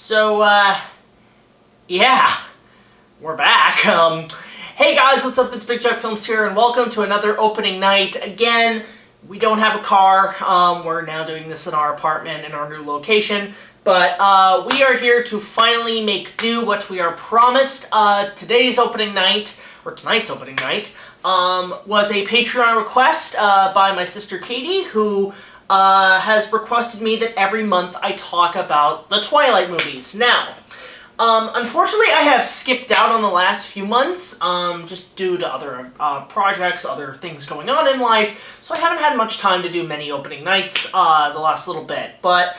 So, yeah, we're back. Hey guys, what's up? It's BigJackFilms here, and welcome to another opening night. Again, we don't have a car. We're now doing this in our apartment in our new location. But we are here to finally make do what we are promised. Today's opening night, or tonight's opening night, was a Patreon request by my sister Katie, who has requested me that every month I talk about the Twilight movies. Now, unfortunately I have skipped out on the last few months, just due to other projects, other things going on in life, so I haven't had much time to do many opening nights the last little bit. But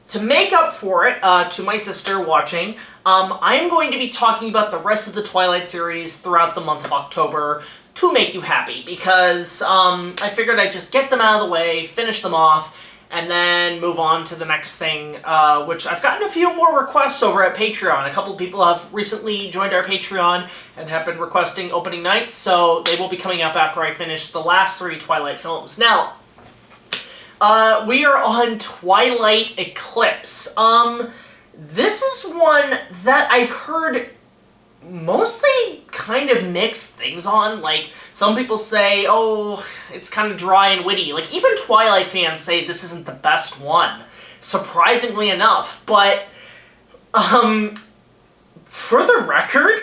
to make up for it, to my sister watching, I am going to be talking about the rest of the Twilight series throughout the month of October to make you happy, because I figured I'd just get them out of the way, finish them off, and then move on to the next thing, which I've gotten a few more requests over at Patreon. A couple of people have recently joined our Patreon and have been requesting opening nights, so they will be coming up after I finish the last 3 Twilight films. Now, we are on Twilight Eclipse. This is one that I've heard mostly kind of mixed things on. Like, some people say, oh, it's kind of dry and witty. Like, even Twilight fans say this isn't the best one, surprisingly enough. But, for the record,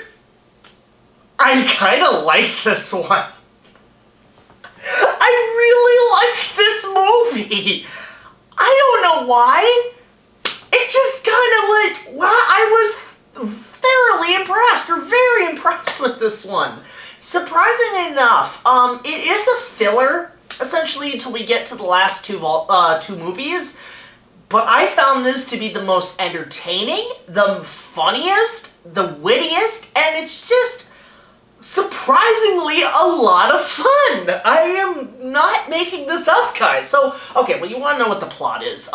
I kind of like this one. I really like this movie. I don't know why. It just kind of like, wow, I was thoroughly impressed, or very impressed with this one. Surprisingly enough, it is a filler, essentially, until we get to the last two movies, but I found this to be the most entertaining, the funniest, the wittiest, and it's just surprisingly a lot of fun. I am not making this up, guys. So, okay, well, you want to know what the plot is.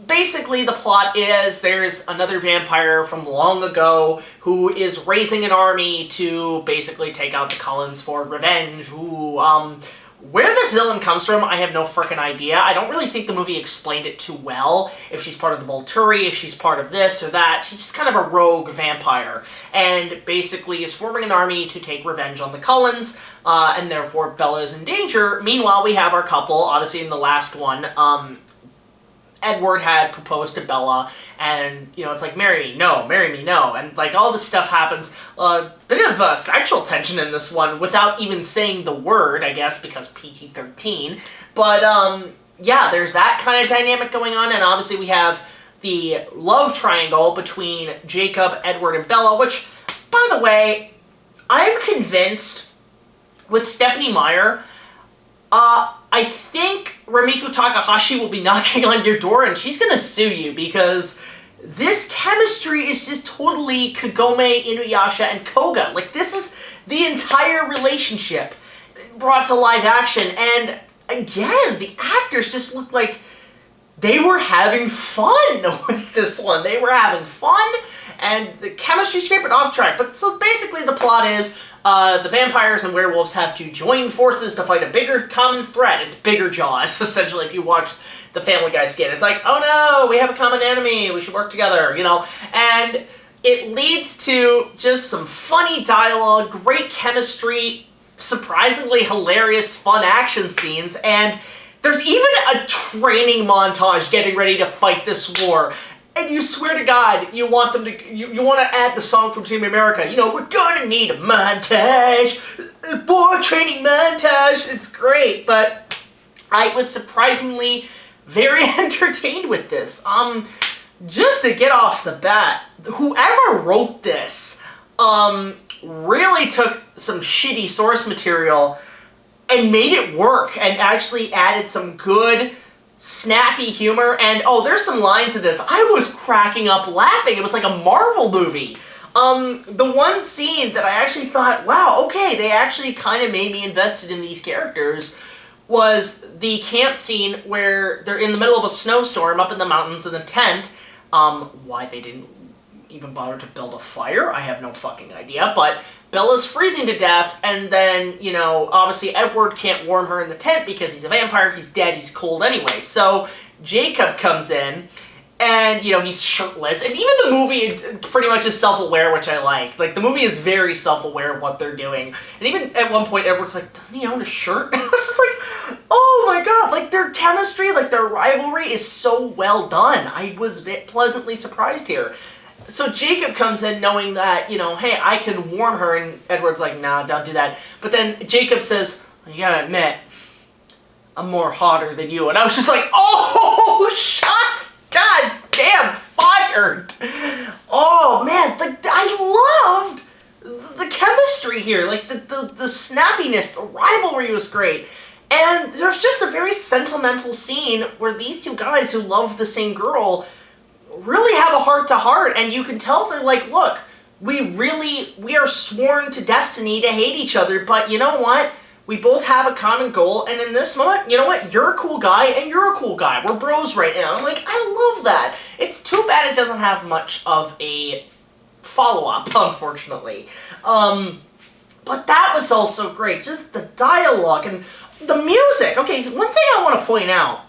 Basically, the plot is there's another vampire from long ago who is raising an army to basically take out the Cullens for revenge, who, where this villain comes from, I have no frickin' idea. I don't really think the movie explained it too well. If she's part of the Volturi, if she's part of this or that. She's just kind of a rogue vampire. And basically is forming an army to take revenge on the Cullens, and therefore Bella is in danger. Meanwhile, we have our couple, obviously in the last one, Edward had proposed to Bella, and, you know, it's like, marry me, no, and, like, all this stuff happens. A bit of sexual tension in this one, without even saying the word, I guess, because PG-13, but, yeah, there's that kind of dynamic going on, and obviously we have the love triangle between Jacob, Edward, and Bella, which, by the way, I'm convinced, with Stephenie Meyer, I think Rumiko Takahashi will be knocking on your door and she's gonna sue you, because this chemistry is just totally Kagome, Inuyasha, and Koga. Like, this is the entire relationship brought to live action, and again, the actors just look like they were having fun with this one. They were having fun, and the chemistry's great, but off track. But so basically the plot is, the vampires and werewolves have to join forces to fight a bigger common threat. It's Bigger Jaws, essentially, if you watch the Family Guy skit. It's like, oh no, we have a common enemy, we should work together, you know? And it leads to just some funny dialogue, great chemistry, surprisingly hilarious, fun action scenes, and there's even a training montage getting ready to fight this war. And you swear to God, you want them to, you want to add the song from Team America. You know, we're gonna need a montage, a war training montage. It's great, but I was surprisingly very entertained with this. Just to get off the bat, whoever wrote this, really took some shitty source material and made it work, and actually added some good, snappy humor, and oh, there's some lines in this. I was cracking up laughing. It was like a Marvel movie. The one scene that I actually thought, wow, okay, they actually kind of made me invested in these characters, was the camp scene where they're in the middle of a snowstorm up in the mountains in a tent. Why they didn't even bother to build a fire, I have no fucking idea, but Bella's freezing to death, and then, you know, obviously Edward can't warm her in the tent because he's a vampire, he's dead, he's cold anyway. So Jacob comes in, And, you know, he's shirtless. And even the movie pretty much is self-aware, which I like. Like, the movie is very self-aware of what they're doing. And even at one point, Edward's like, doesn't he own a shirt? And I was just like, oh my god, like, their chemistry, like, their rivalry is so well done. I was pleasantly surprised here. So Jacob comes in knowing that, you know, hey, I can warm her, and Edward's like, nah, don't do that. But then Jacob says, you gotta admit, I'm more hotter than you. And I was just like, oh, shots! God damn, fired! Oh, man, like, I loved the chemistry here. Like, the snappiness, the rivalry was great. And there's just a very sentimental scene where these two guys who love the same girl really have a heart-to-heart, and you can tell they're like, look, we are sworn to destiny to hate each other, but you know what? We both have a common goal, and in this moment, you know what? You're a cool guy, and you're a cool guy. We're bros right now. I'm like, I love that. It's too bad it doesn't have much of a follow-up, unfortunately. But that was also great. Just the dialogue and the music. Okay, one thing I want to point out.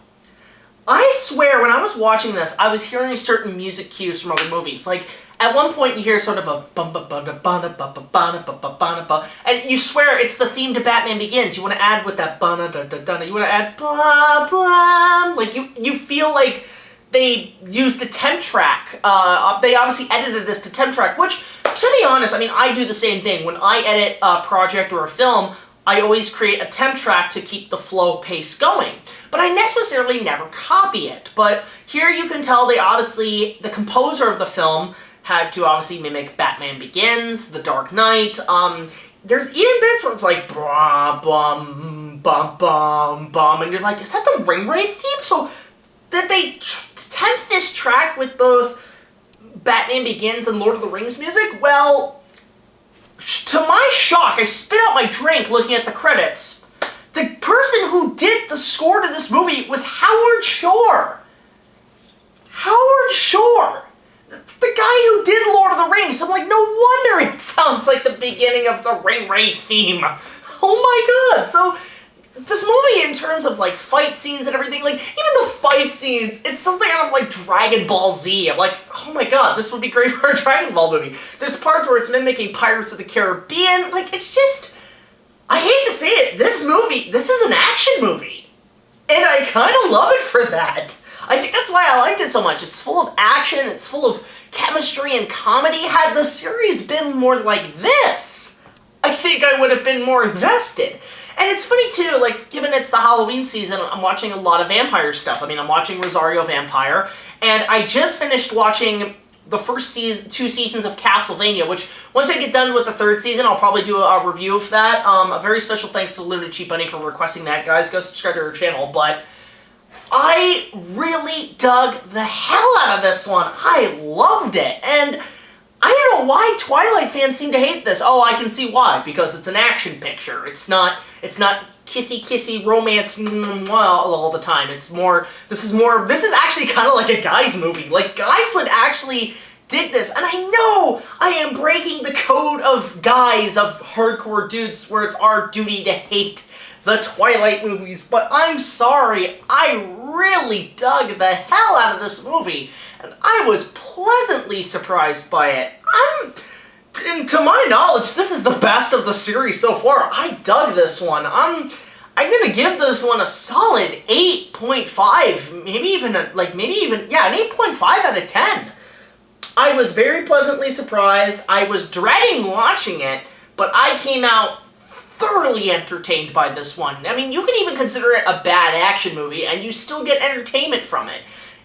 I swear, when I was watching this, I was hearing certain music cues from other movies. Like, at one point you hear sort of a bum ba ba da ba da ba ba ba ba ba ba ba, and you swear it's the theme to Batman Begins. You want to add with that ba da da da da. You want to add blah blah. Like you feel like they used a temp track. They obviously edited this to temp track, which, to be honest, I mean, I do the same thing when I edit a project or a film. I always create a temp track to keep the flow pace going. But I necessarily never copy it. But here you can tell the composer of the film had to obviously mimic Batman Begins, The Dark Knight. There's even bits where it's like, blah, bum, bum, bum, bum, and you're like, is that the Ring Wraith theme? So did they temp this track with both Batman Begins and Lord of the Rings music? Well, to my shock, I spit out my drink looking at the credits. The person who did the score to this movie was Howard Shore. Howard Shore. The guy who did Lord of the Rings. I'm like, no wonder it sounds like the beginning of the Ring Wraith theme. Oh my god. So, this movie, in terms of, like, fight scenes and everything, like, even the fight scenes, it's something out of, like, Dragon Ball Z. I'm like, oh my god, this would be great for a Dragon Ball movie. There's parts where it's mimicking Pirates of the Caribbean. Like, it's just, I hate to say it, this is an action movie. And I kind of love it for that. I think that's why I liked it so much. It's full of action, it's full of chemistry and comedy. Had the series been more like this, I think I would have been more invested. And it's funny too, like, given it's the Halloween season, I'm watching a lot of vampire stuff. I mean, I'm watching Rosario Vampire, and I just finished watching the first two seasons of Castlevania, which, once I get done with the third season, I'll probably do a review of that. A very special thanks to Luna Cheap Bunny for requesting that, guys. Go subscribe to her channel, but I really dug the hell out of this one. I loved it, and I don't know why Twilight fans seem to hate this. Oh, I can see why. Because it's an action picture. It's not kissy romance all the time. It's more, this is actually kind of like a guy's movie. Like, guys would actually dig this. And I know I am breaking the code of guys, of hardcore dudes, where it's our duty to hate the Twilight movies, but I'm sorry, I really dug the hell out of this movie, and I was pleasantly surprised by it. And to my knowledge, this is the best of the series so far. I dug this one. I'm gonna give this one a solid 8.5, maybe even an 8.5 out of 10. I was very pleasantly surprised. I was dreading watching it, but I came out thoroughly entertained by this one. I mean, you can even consider it a bad action movie, and you still get entertainment from it.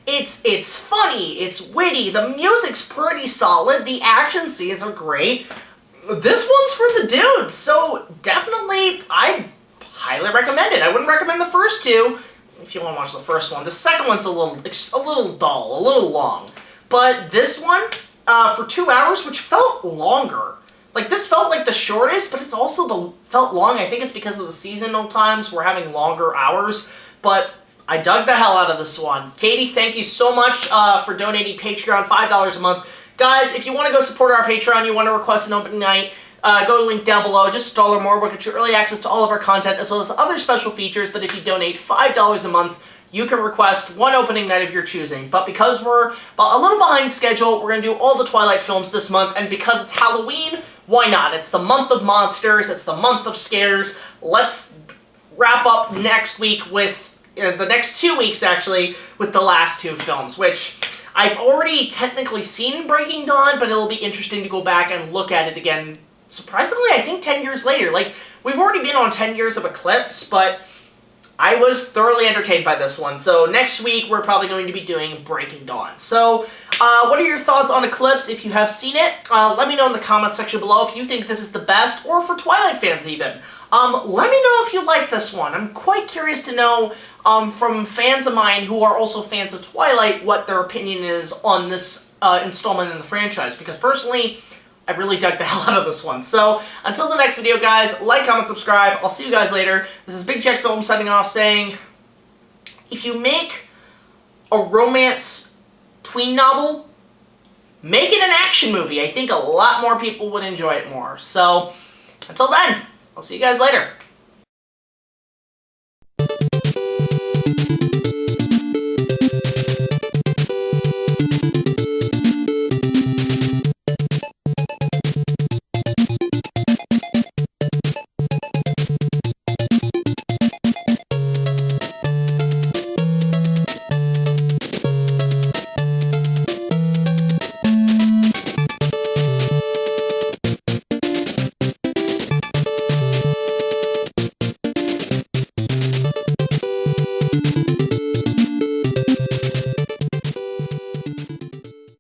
It's funny, it's witty, the music's pretty solid, the action scenes are great. This one's for the dudes, so definitely, I highly recommend it. I wouldn't recommend the first two, if you want to watch the first one. The second one's a little dull, a little long. But this one, for 2 hours, which felt longer. Like, this felt like the shortest, but it's also felt long. I think it's because of the seasonal times. We're having longer hours, but I dug the hell out of this one. Katie, thank you so much for donating Patreon, $5 a month. Guys, if you want to go support our Patreon, you want to request an opening night, go to the link down below. Just $1 more. We'll get you early access to all of our content, as well as other special features. But if you donate $5 a month, you can request one opening night of your choosing. But because we're a little behind schedule, we're going to do all the Twilight films this month, and because it's Halloween, why not? It's the month of monsters, it's the month of scares. Let's wrap up next week with, the next 2 weeks actually, with the last two films, which I've already technically seen Breaking Dawn, but it'll be interesting to go back and look at it again. Surprisingly, I think 10 years later. Like, we've already been on 10 years of Eclipse, but I was thoroughly entertained by this one. So next week, we're probably going to be doing Breaking Dawn. So, what are your thoughts on Eclipse if you have seen it? Let me know in the comments section below if you think this is the best, or for Twilight fans even. Let me know if you like this one. I'm quite curious to know from fans of mine who are also fans of Twilight what their opinion is on this installment in the franchise, because personally, I really dug the hell out of this one. So, until the next video, guys, like, comment, subscribe. I'll see you guys later. This is BigJackFilms signing off saying, if you make a romance tween novel, make it an action movie. I think a lot more people would enjoy it more. So, until then, I'll see you guys later.